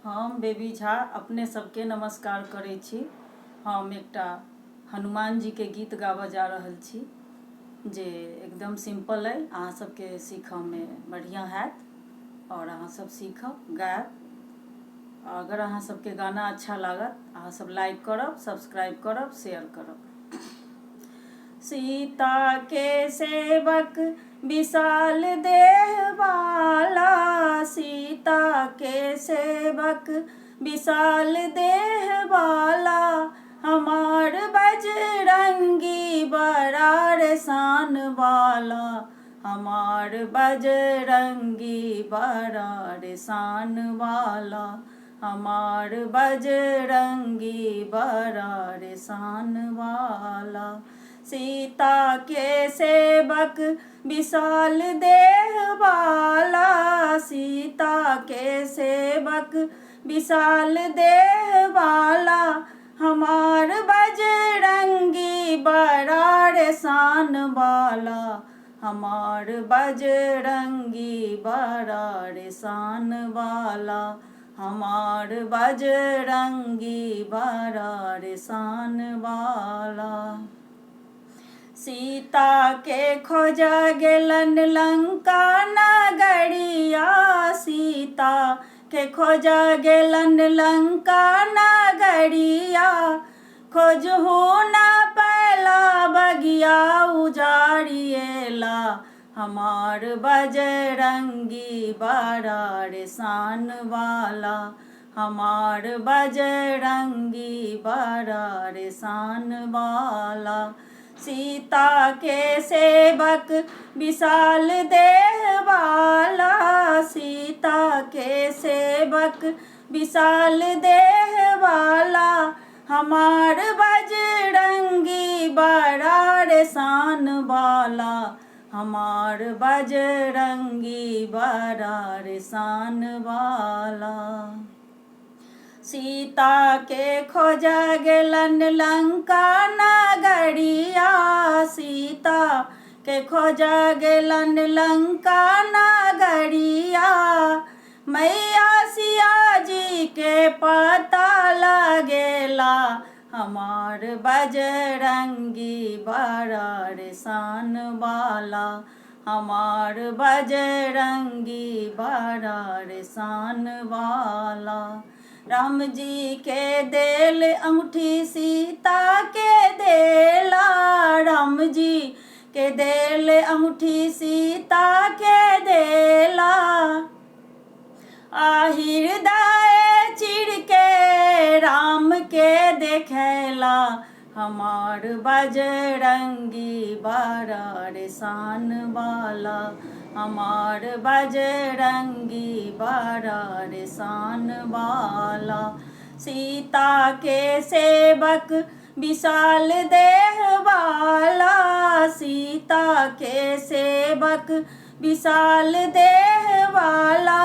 हम बेबी झा अपने सबके नमस्कार करै छी। हम एकटा हनुमान जी के गीत गाबऽ जा रहल छी जे एकदम सिंपल अइ, अहाँ सबके सीखऽमे बढ़िआँ हैत और अहाँ सब सीखब गायब। अगर अहाँ सबके गाना अच्छा लागत अहाँ सब लाइक करब, सब्सक्राइब करब, शेयर करब। सीता के सेवक विशाल देह वाला, सीता के सेवक विशाल देह वाला, हमार बजरंगी बड़ा रे शान वाला, हमार बजरंगी बड़ा रे शान वाला, हमार बजरंगी बड़ा रे शान वाला। सीता के सेवक विशाल देह वाला, सीता के सेवक विशाल देह वाला, हमार बजरंगी बड़ा रे शान वाला, हमार बजरंगी बड़ा रे शान वाला, हमार बजरंगी बड़ा रे शान वाला। सीता के खोजा गेलन लंका नगरिया, सीता के खोजा गेलन लंका नगरिया, खोजहु न पैला बगिया उजाड़िएला, हमार बजरंगी बड़ा रे शान वाला, हमार बजरंगी बड़ा रे शान वाला। सीता के सेवक विशाल देह वाला, सीता के सेवक विशाल देह वाला, हमार बजरंगी बड़ा रे शान वाला, हमार बजरंगी बड़ा रे शान वाला। सीता के खोजा गेलन लंका नगरिया, सीता के खोजा गेलन लंका नगरिया, मैया सिया जी के पता लगेला, हमार बजरंगी बड़ा रे शान वाला, हमार बजरंगी बड़ा रे शान वाला। राम जी के देल अंगूठी सीता के देला, राम जी के देल अंगूठी सीता के देला, हृदय चिर के राम के देखेला, हमार बजरंगी बड़ा रे शान वाला, हमार बजरंगी बड़ा रे शान वाला। सीता के सेवक विशाल देह वाला, सीता के सेवक विशाल देह वाला,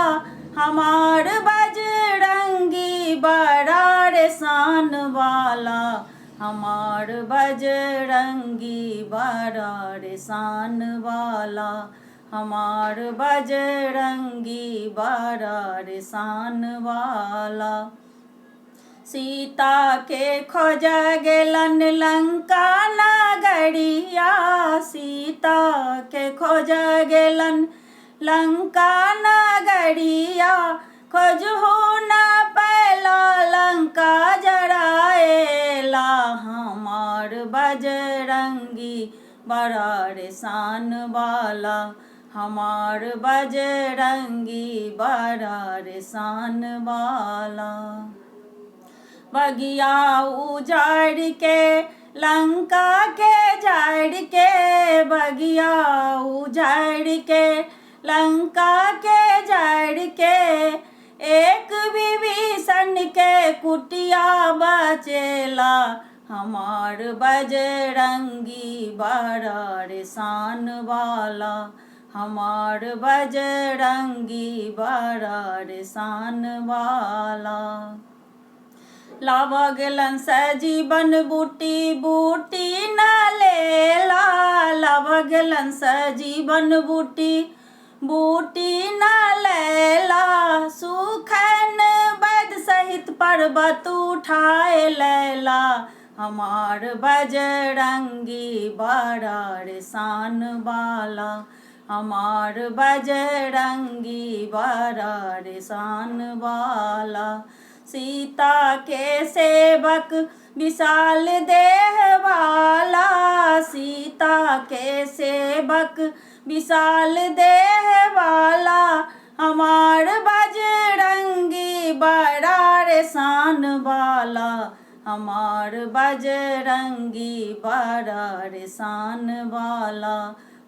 हमार बजरंगी बड़ा रे शान वाला, हमार बजरंगी बड़ा रे शान वाला, हमार बजरंगी बड़ा रे शान वाला। सीता के खोजा गेलन लंका नगरिया, सीता के खोजा गेलन लंका नगरिया, खोजहु न पैला लंका जराएला, हमार बजरंगी बड़ा रे शान वाला, हमार बजरंगी बड़ा रे शान वाला। बगिया उजाड़ के लंका के जाड़ के, बगिया उजाड़ के लंका के जाड़ के, एक विभीषण के कुटिया बचेला, हमार बजरंगी बड़ा रे शान वाला, हमार बजरंगी बड़ा रे शान वाला। लाव गेलन सजीवन बूटी बूटी न लेला, लाव गेलन सजीवन बूटी बूटी न लैला, सुखन बद चित पर्वत उठाए लैला, हमार बजरंगी बड़ा रे शान वाला, हमार बजरंगी बड़ा रे शान वाला। सीता के सेवक विशाल देह वाला, सीता के सेवक विशाल देह वाला, हमार बजरंगी बड़ा रे शान वाला, हमार बजरंगी बड़ा रे शान वाला,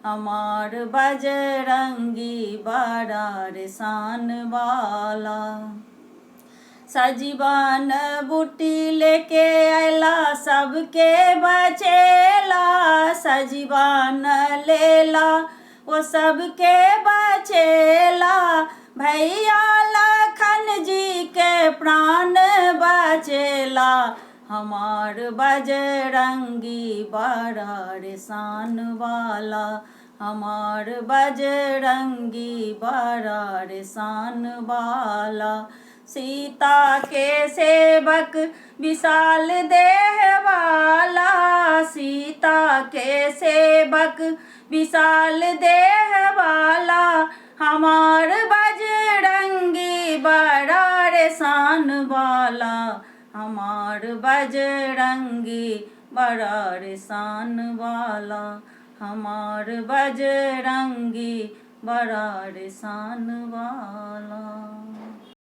हमार बजरंगी बड़ा रे शान वाला। सजीवन बूटी लेके अला सबके बचेला, सजीवन लेला वो सबके बचेला, भैया लखन जी के प्राण बचेला, हमार बजरंगी बड़ा रे शान वाला, हमार बजरंगी बड़ा रे शान वाला। सीता के सेवक विशाल देह वाला, सीता के सेवक विशाल देह वाला, हमार बजरंगी बड़ा रे शान वाला, हमार बजरंगी बड़ा रे शान वाला, हमार बजरंगी बड़ा रे शान वाला।